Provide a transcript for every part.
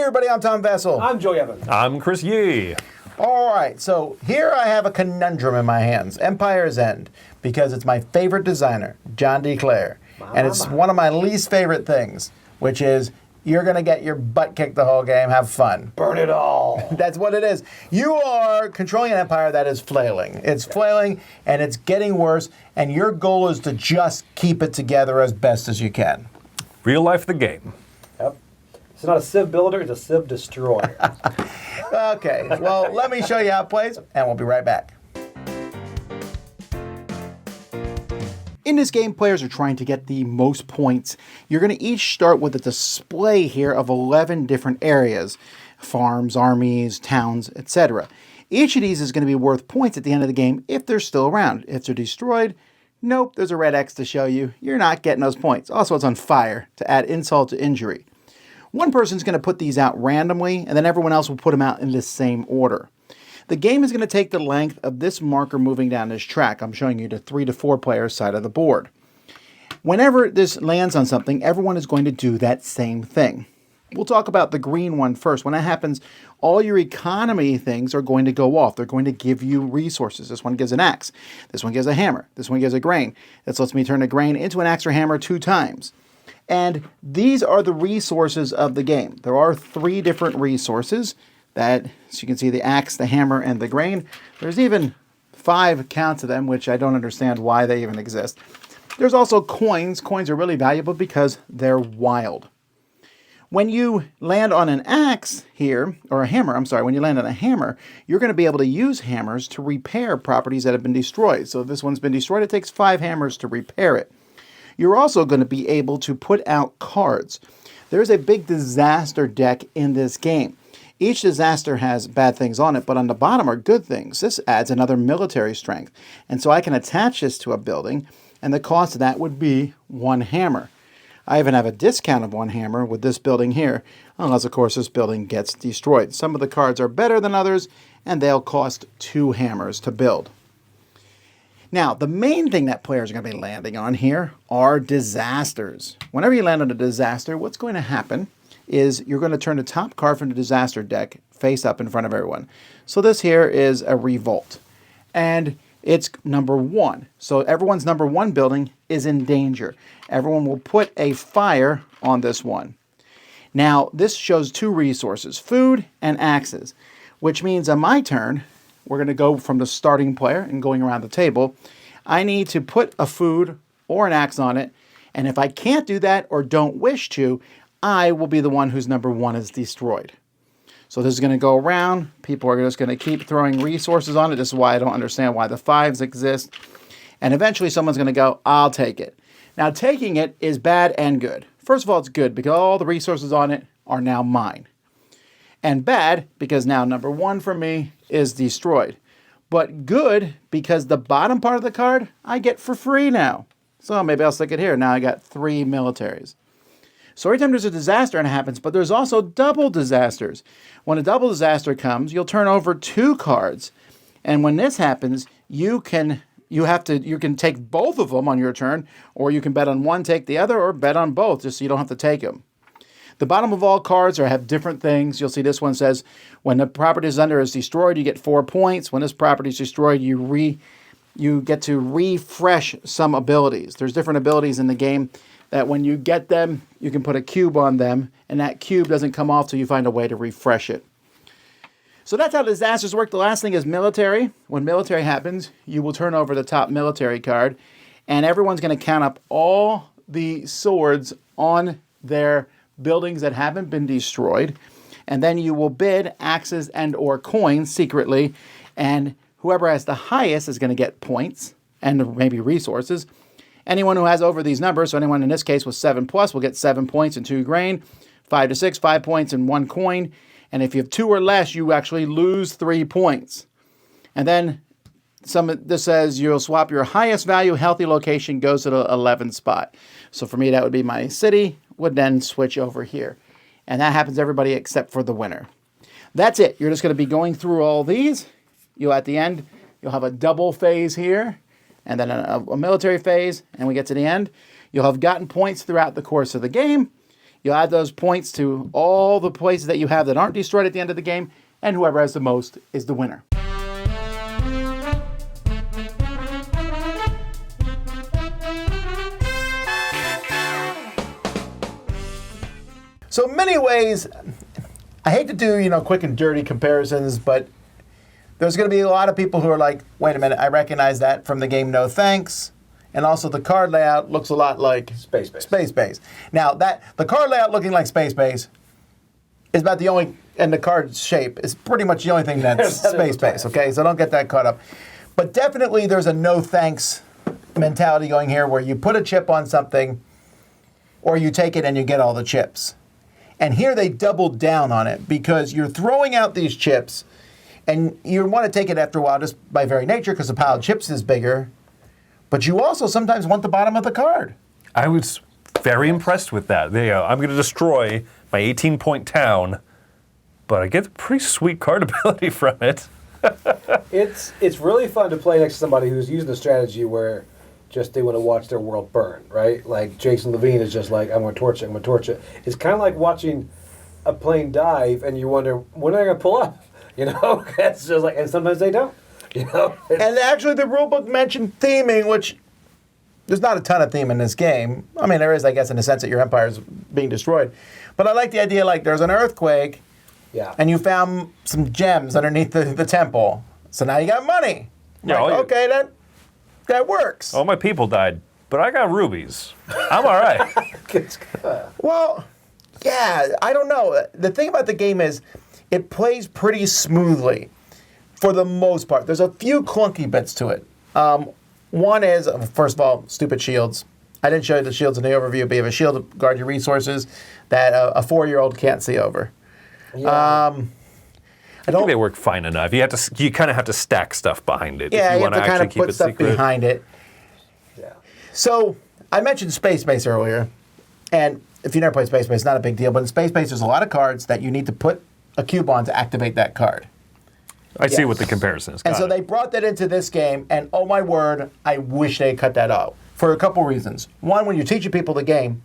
everybody, I'm Tom Vessel. I'm Joey Evans. I'm Chris Yee. All right, so here I have a conundrum in my hands, Empire's End, because it's my favorite designer, John D. Clair. And it's one of my least favorite things, which is you're going to get your butt kicked the whole game, have fun. Burn it all. That's what it is. You are controlling an empire that is flailing. It's flailing, and it's getting worse, and your goal is to just keep it together as best as you can. Real life the game. Yep. It's not a Civ builder, it's a Civ destroyer. Okay, well, let me show you how it plays, and we'll be right back. In this game, players are trying to get the most points. You're going to each start with a display here of 11 different areas. Farms, armies, towns, etc. Each of these is going to be worth points at the end of the game if they're still around. If they're destroyed, nope, there's a red X to show you. You're not getting those points. Also, it's on fire to add insult to injury. One person's going to put these out randomly, and then everyone else will put them out in the same order. The game is going to take the length of this marker moving down this track. I'm showing you the 3 to 4 player side of the board. Whenever this lands on something, everyone is going to do that same thing. We'll talk about the green one first. When that happens, all your economy things are going to go off. They're going to give you resources. This one gives an axe. This one gives a hammer. This one gives a grain. This lets me turn a grain into an axe or hammer 2 times. And these are the resources of the game. There are 3 different resources that, so you can see the axe, the hammer, and the grain. There's even 5 counts of them, which I don't understand why they even exist. There's also coins. Coins are really valuable because they're wild. When you land on an axe here, or a hammer, I'm sorry, when you land on a hammer, you're going to be able to use hammers to repair properties that have been destroyed. So if this one's been destroyed, it takes 5 hammers to repair it. You're also going to be able to put out cards. There's a big disaster deck in this game. Each disaster has bad things on it, but on the bottom are good things. This adds another military strength. And so I can attach this to a building, and the cost of that would be 1 hammer. I even have a discount of 1 hammer with this building here, unless, of course, this building gets destroyed. Some of the cards are better than others, and they'll cost 2 hammers to build. Now, the main thing that players are going to be landing on here are disasters. Whenever you land on a disaster, what's going to happen is you're going to turn the top card from the disaster deck face up in front of everyone. So this here is a revolt, and it's number 1. So everyone's number 1 building is in danger. Everyone will put a fire on this one. Now, this shows 2 resources, food and axes, which means on my turn, we're going to go from the starting player and going around the table. I need to put a food or an axe on it, and if I can't do that or don't wish to, I will be the one whose number 1 is destroyed. So this is going to go around. People are just going to keep throwing resources on it. This is why I don't understand why the 5s exist. And eventually someone's going to go, I'll take it. Now taking it is bad and good. First of all, it's good because all the resources on it are now mine. And bad because now number 1 for me is destroyed. But good because the bottom part of the card I get for free now. So maybe I'll stick it here. Now I got 3 militaries. So every time there's a disaster and it happens, but there's also double disasters. When a double disaster comes, you'll turn over 2 cards. And when this happens, you can take both of them on your turn, or you can bet on one, take the other, or bet on both, just so you don't have to take them. The bottom of all cards have different things. You'll see this one says, when the property is under is destroyed, you get 4 points. When this property is destroyed, you get to refresh some abilities. There's different abilities in the game that when you get them, you can put a cube on them, and that cube doesn't come off till you find a way to refresh it. So that's how disasters work. The last thing is military. When military happens, you will turn over the top military card, and everyone's going to count up all the swords on their buildings that haven't been destroyed, and then you will bid axes and or coins secretly, and whoever has the highest is going to get points and maybe resources. Anyone who has over these numbers, so anyone in this case with 7 plus will get 7 points and 2 grain, 5 to 6, 5 points and 1 coin. And if you have 2 or less, you actually lose 3 points. And then this says you'll swap your highest value healthy location goes to the 11th spot. So for me, that would be my city, would then switch over here. And that happens to everybody except for the winner. That's it. You're just going to be going through all these. At the end, you'll have a double phase here, and then a military phase, and we get to the end. You'll have gotten points throughout the course of the game, You'll add those points to all the places that you have that aren't destroyed at the end of the game, and whoever has the most is the winner. So in many ways, I hate to do, quick and dirty comparisons, but there's going to be a lot of people who are like, wait a minute, I recognize that from the game No Thanks. And also the card layout looks a lot like Space Base. Space Base. Now, the card layout looking like Space Base is about the only, and the card shape is pretty much the only thing that's Space Base, okay? So don't get that caught up. But definitely there's a No Thanks mentality going here where you put a chip on something or you take it and you get all the chips. And here they doubled down on it because you're throwing out these chips and you want to take it after a while just by very nature because the pile of chips is bigger. But you also sometimes want the bottom of the card. I was very impressed with that. There you go. I'm going to destroy my 18-point town, but I get a pretty sweet card ability from it. It's really fun to play next to somebody who's using the strategy where just they want to watch their world burn, right? Like Jason Levine is just like, I'm going to torch it, I'm going to torch it. It's kind of like watching a plane dive and you wonder, when are they going to pull up? It's just like, and sometimes they don't. And actually the rulebook mentioned theming, which there's not a ton of theme in this game. I mean, there is, I guess, in the sense that your empire is being destroyed. But I like the idea, like, there's an earthquake, and you found some gems underneath the temple. So now you got money. Yeah, like, okay, that works. All my people died, but I got rubies. I'm all right. Well, yeah, I don't know. The thing about the game is it plays pretty smoothly for the most part. There's a few clunky bits to it. One is, first of all, stupid shields. I didn't show you the shields in the overview, but you have a shield to guard your resources that a 4-year-old can't see over. Yeah. I think they work fine enough. You kind of have to stack stuff behind it. Yeah, if you have to kind of put stuff secret. behind it. Yeah. So I mentioned Space Base earlier, and if you never played Space Base, it's not a big deal. But in Space Base, there's a lot of cards that you need to put a cube on to activate that card. I see what the comparison is. And so they brought that into this game, and oh my word, I wish they had cut that out for a couple reasons. One, when you're teaching people the game,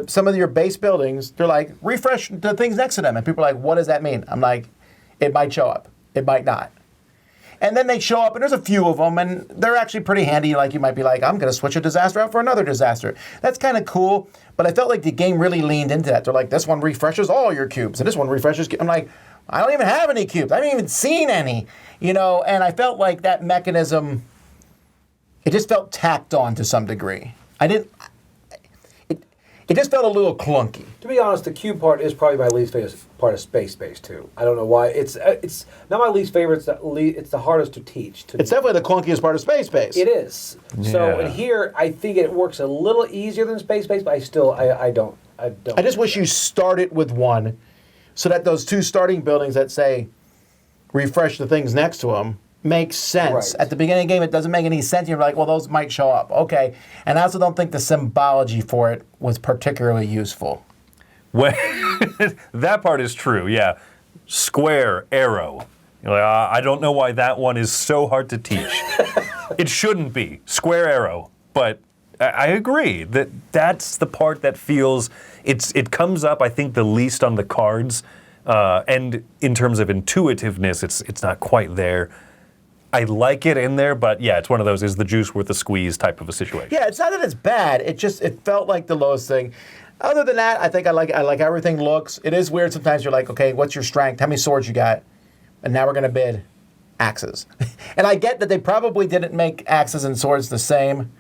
some of your base buildings, they're like, refresh the things next to them. And people are like, what does that mean? I'm like, it might show up. It might not. And then they show up, and there's a few of them, and they're actually pretty handy. Like, you might be like, I'm going to switch a disaster out for another disaster. That's kind of cool, but I felt like the game really leaned into that. They're like, this one refreshes all your cubes, and this one refreshes... I'm like, I don't even have any cubes. I haven't even seen any, and I felt like that mechanism, it just felt tacked on to some degree. It just felt a little clunky. To be honest, the cube part is probably my least favorite part of Space Base too. I don't know why. It's not my least favorite. It's the hardest to teach. It's definitely the clunkiest part of Space Base. It is. Yeah. So in here, I think it works a little easier than Space Base, but I don't. I just wish you started with one, so that those two starting buildings that say refresh the things next to them makes sense. Right. At the beginning of the game, it doesn't make any sense. You're like, well, those might show up. Okay. And I also don't think the symbology for it was particularly useful. Well, that part is true, yeah. Square, arrow. You're like, I don't know why that one is so hard to teach. It shouldn't be. Square, arrow. But I agree that that's the part that feels, it comes up, I think, the least on the cards. And in terms of intuitiveness, it's not quite there. I like it in there, but yeah, it's one of those, is the juice worth the squeeze type of a situation. Yeah, it's not that it's bad. It felt like the lowest thing. Other than that, I think I like how everything looks. It is weird sometimes. You're like, okay, what's your strength? How many swords you got? And now we're going to bid axes. And I get that they probably didn't make axes and swords the same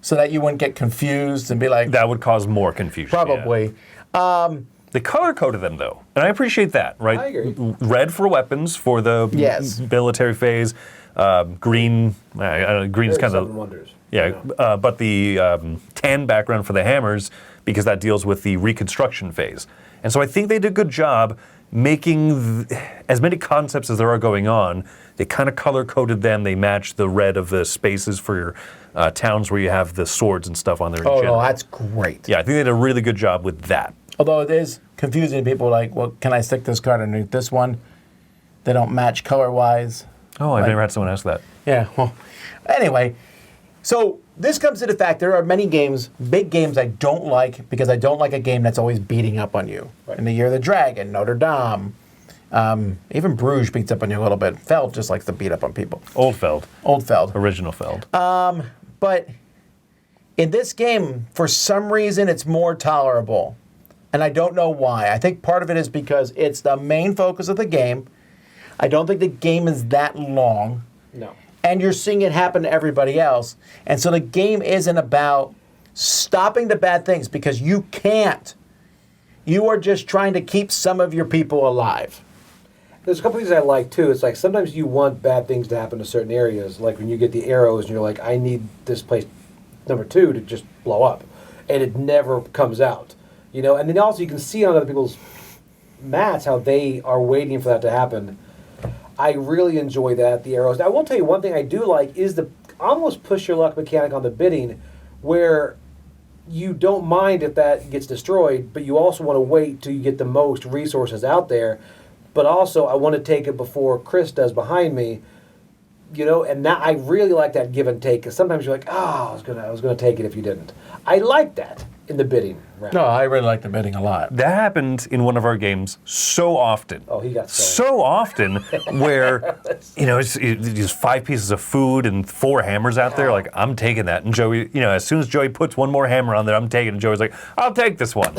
so that you wouldn't get confused and be like... That would cause more confusion. Probably. Yeah. They color-coded them, though, and I appreciate that, right? I agree. Red for weapons for the military phase. Green, green's kind of... Wonders. Yeah, but the tan background for the hammers, because that deals with the reconstruction phase. And so I think they did a good job making as many concepts as there are going on. They kind of color-coded them. They matched the red of the spaces for your towns where you have the swords and stuff on there. Oh, no, that's great. Yeah, I think they did a really good job with that. Although it is confusing. People are like, well, can I stick this card underneath this one? They don't match color-wise. Oh, I've never had someone ask that. Yeah, well, anyway. So this comes to the fact there are many games, big games I don't like because I don't like a game that's always beating up on you. Right. In the Year of the Dragon, Notre Dame, even Bruges beats up on you a little bit. Feld just likes to beat up on people. Old Feld. Old Feld. Original Feld. But in this game, for some reason, it's more tolerable. And I don't know why. I think part of it is because it's the main focus of the game. I don't think the game is that long. No. And you're seeing it happen to everybody else. And so the game isn't about stopping the bad things because you can't. You are just trying to keep some of your people alive. There's a couple things I like too. It's like sometimes you want bad things to happen to certain areas. Like when you get the arrows and you're like, I need this place, number 2, to just blow up. And it never comes out. And then also you can see on other people's mats how they are waiting for that to happen. I really enjoy that, the arrows. Now, I will tell you one thing I do like is the almost push your luck mechanic on the bidding, where you don't mind if that gets destroyed, but you also want to wait till you get the most resources out there. But also, I want to take it before Chris does behind me, and that I really like that give and take, because sometimes you're like, I was gonna take it if you didn't. I like that in the bidding round. No, I really like the bidding a lot. That happened in one of our games so often. Oh, he got so often where, it's just 5 pieces of food and 4 hammers out there. Like, I'm taking that. And Joey, as soon as Joey puts one more hammer on there, I'm taking it. And Joey's like, I'll take this one.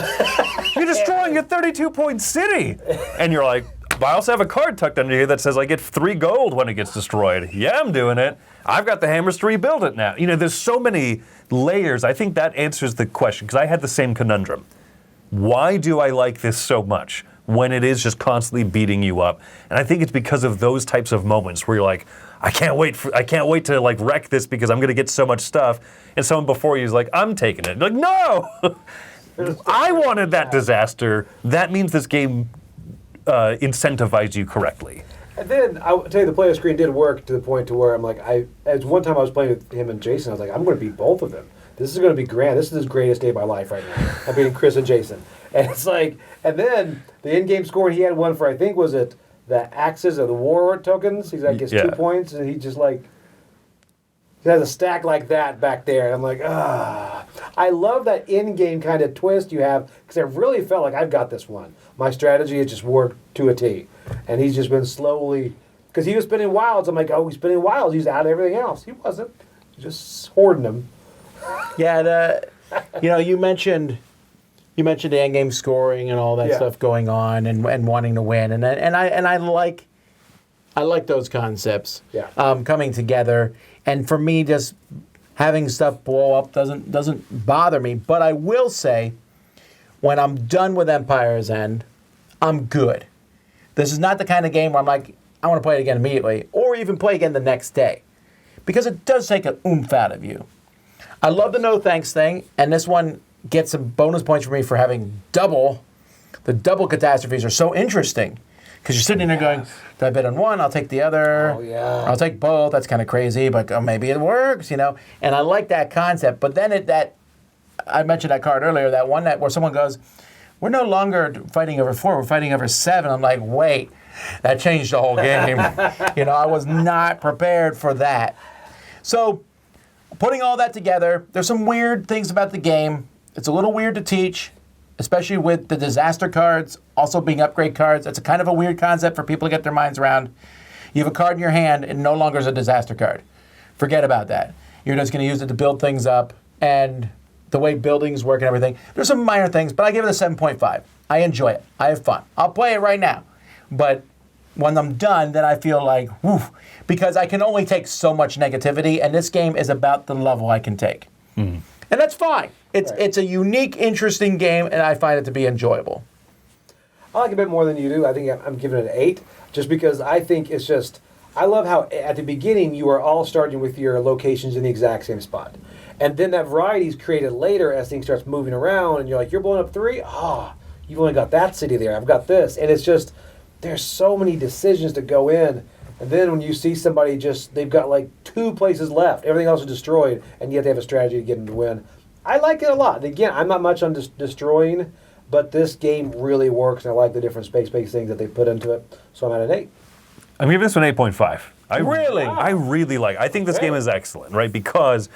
You're destroying your 32-point city. And you're like, but I also have a card tucked under here that says I get 3 gold when it gets destroyed. Yeah, I'm doing it. I've got the hammers to rebuild it now. There's so many layers. I think that answers the question, because I had the same conundrum. Why do I like this so much when it is just constantly beating you up? And I think it's because of those types of moments where you're like, I can't wait to like wreck this because I'm going to get so much stuff. And someone before you is like, I'm taking it. You're like, no! I wanted that disaster. That means this game incentivized you correctly. And then I'll tell you, the player screen did work to the point to where I'm like, as one time I was playing with him and Jason, I was like, I'm going to beat both of them. This is going to be grand. This is the greatest day of my life right now. I'm beating Chris and Jason. And it's like, and then the in-game score, he had one for, I think, was it the axes or the war tokens? He's like, gets 2 points, and he just like, he has a stack like that back there. And I'm like, I love that in-game kind of twist you have, because I really felt like I've got this one. My strategy has just worked to a T. And he's just been slowly, because he was spinning wilds. I'm like, he's spinning wilds. He's out of everything else. He wasn't. He's just hoarding them. Yeah, you mentioned the end game scoring and all that stuff going on and wanting to win, and I like those concepts coming together. And for me, just having stuff blow up doesn't bother me. But I will say, when I'm done with Empire's End, I'm good. This is not the kind of game where I'm like, I want to play it again immediately, or even play again the next day, because it does take an oomph out of you. I love the no thanks thing, and this one gets some bonus points for me for having double. The double catastrophes are so interesting, because you're sitting there going, do I bet on one? I'll take the other. Oh, yeah. I'll take both. That's kind of crazy, but maybe it works, And I like that concept. But then I mentioned that card earlier, that one where someone goes, we're no longer fighting over 4, we're fighting over 7. I'm like, wait, that changed the whole game. I was not prepared for that. So, putting all that together, there's some weird things about the game. It's a little weird to teach, especially with the disaster cards also being upgrade cards. It's a kind of a weird concept for people to get their minds around. You have a card in your hand, and no longer is a disaster card. Forget about that. You're just going to use it to build things up, and the way buildings work and everything. There's some minor things, but I give it a 7.5. I enjoy it. I have fun. I'll play it right now. But when I'm done, then I feel like, whew, because I can only take so much negativity, and this game is about the level I can take. Mm-hmm. And that's fine. It's a unique, interesting game, and I find it to be enjoyable. I like it a bit more than you do. I think I'm giving it an 8, just because I think it's just, I love how at the beginning you are all starting with your locations in the exact same spot. And then that variety is created later as things starts moving around, and you're like, you're blowing up 3? You've only got that city there. I've got this. And it's just, there's so many decisions to go in. And then when you see somebody they've got like 2 places left. Everything else is destroyed, and yet they have a strategy to get them to win. I like it a lot. Again, I'm not much on destroying, but this game really works, and I like the different space-based things that they put into it. So I'm at an 8. I'm giving this one 8.5. Really? I really like it. I think this game is excellent, right? Because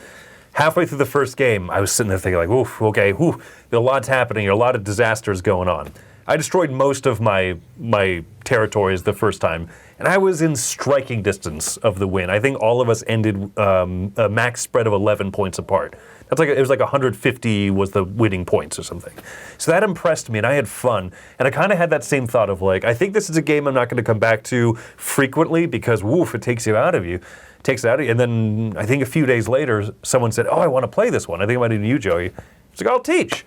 halfway through the first game, I was sitting there thinking like, oof, okay, a lot's happening, a lot of disasters going on. I destroyed most of my territories the first time, and I was in striking distance of the win. I think all of us ended a max spread of 11 points apart. It was like 150 was the winning points or something. So that impressed me, and I had fun. And I kind of had that same thought of like, I think this is a game I'm not going to come back to frequently because it takes it out of you. And then I think a few days later, someone said, I want to play this one. I think it might have been you, Joey. It's like, I'll teach.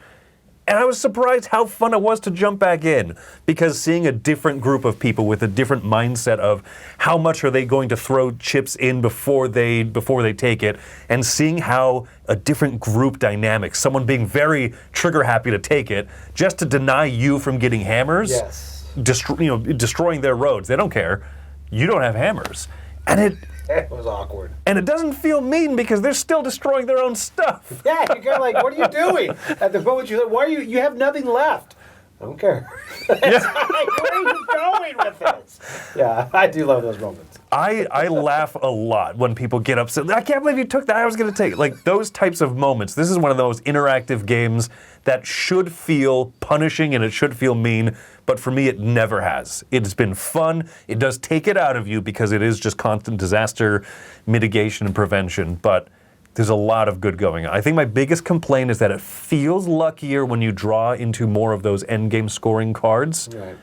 And I was surprised how fun it was to jump back in, because seeing a different group of people with a different mindset of how much are they going to throw chips in before they take it, and seeing how a different group dynamic, someone being very trigger happy to take it, just to deny you from getting hammers, Yes. Destroying their roads. They don't care. You don't have hammers. And It was awkward. And it doesn't feel mean because they're still destroying their own stuff. Yeah, you're kind of like, what are you doing? At the moment you're like, why are you have nothing left. I don't care. It's like, where are you going with this? Yeah, I do love those moments. I laugh a lot when people get upset. I can't believe you took that. I was going to take it. Like those types of moments. This is one of those interactive games that should feel punishing and it should feel mean, but for me it never has. It's been fun. It does take it out of you because it is just constant disaster mitigation and prevention, but there's a lot of good going on. I think my biggest complaint is that it feels luckier when you draw into more of those endgame scoring cards. Right.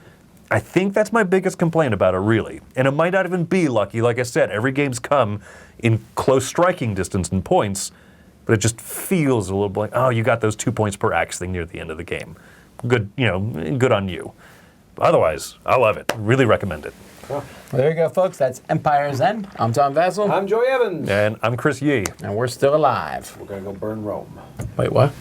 I think that's my biggest complaint about it, really. And it might not even be lucky. Like I said, every game's come in close striking distance and points, but it just feels a little like, you got those 2 points per axe thing near the end of the game. Good, good on you. Otherwise, I love it. Really recommend it. Well, there you go, folks. That's Empire's End. I'm Tom Vassell. I'm Joey Evans. And I'm Chris Yee. And we're still alive. We're going to go burn Rome. Wait, what?